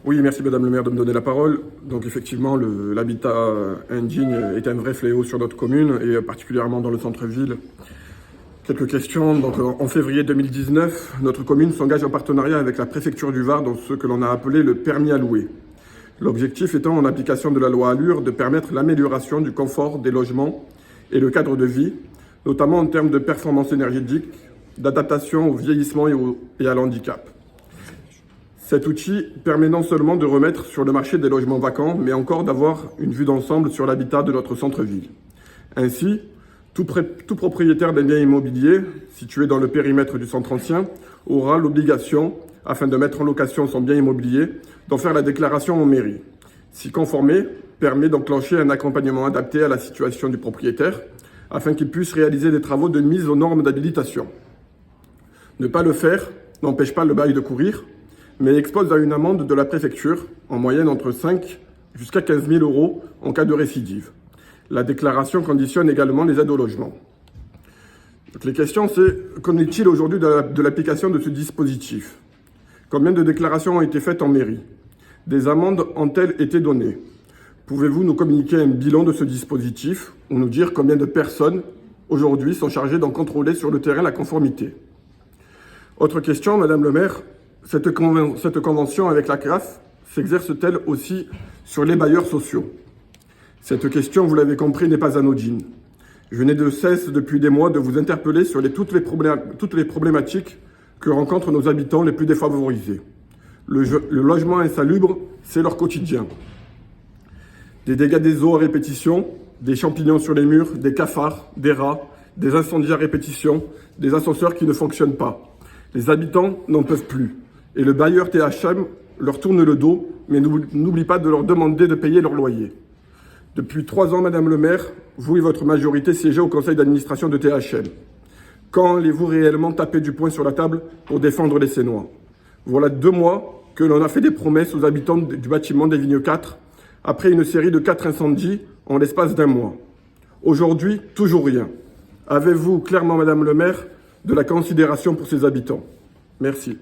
Oui, merci Madame le maire de me donner la parole. Donc effectivement, l'habitat indigne est un vrai fléau sur notre commune et particulièrement dans le centre-ville. Quelques questions. Donc en février 2019, notre commune s'engage en partenariat avec la préfecture du Var dans ce que l'on a appelé le permis à louer. L'objectif étant, en application de la loi ALUR, de permettre l'amélioration du confort des logements et le cadre de vie, notamment en termes de performance énergétique, d'adaptation au vieillissement et à l'handicap. Cet outil permet non seulement de remettre sur le marché des logements vacants, mais encore d'avoir une vue d'ensemble sur l'habitat de notre centre-ville. Ainsi, tout propriétaire d'un bien immobilier situé dans le périmètre du centre ancien aura l'obligation, afin de mettre en location son bien immobilier, d'en faire la déclaration en mairie. S'y conformer permet d'enclencher un accompagnement adapté à la situation du propriétaire, afin qu'il puisse réaliser des travaux de mise aux normes d'habilitation. Ne pas le faire n'empêche pas le bail de courir, mais expose à une amende de la préfecture, en moyenne entre 5 jusqu'à 15 000 € en cas de récidive. La déclaration conditionne également les aides au logement. Donc les questions, c'est qu'en est-il aujourd'hui de l'application de ce dispositif? Combien de déclarations ont été faites en mairie? Des amendes ont-elles été données? Pouvez-vous nous communiquer un bilan de ce dispositif ou nous dire combien de personnes aujourd'hui sont chargées d'en contrôler sur le terrain la conformité? Autre question, Madame le maire, cette convention avec la CRAF s'exerce-t-elle aussi sur les bailleurs sociaux? Cette question, vous l'avez compris, n'est pas anodine. Je n'ai de cesse depuis des mois de vous interpeller sur toutes les problématiques que rencontrent nos habitants les plus défavorisés. Le logement insalubre, c'est leur quotidien. Des dégâts des eaux à répétition, des champignons sur les murs, des cafards, des rats, des incendies à répétition, des ascenseurs qui ne fonctionnent pas. Les habitants n'en peuvent plus. Et le bailleur THM leur tourne le dos, mais n'oublie pas de leur demander de payer leur loyer. Depuis 3 ans, Madame le maire, vous et votre majorité siégez au conseil d'administration de THM. Quand allez-vous réellement taper du poing sur la table pour défendre les Sénois? Voilà 2 mois que l'on a fait des promesses aux habitants du bâtiment des Vignes 4, après une série de 4 incendies en l'espace d'1 mois. Aujourd'hui, toujours rien. Avez-vous clairement, Madame le maire, de la considération pour ces habitants? Merci.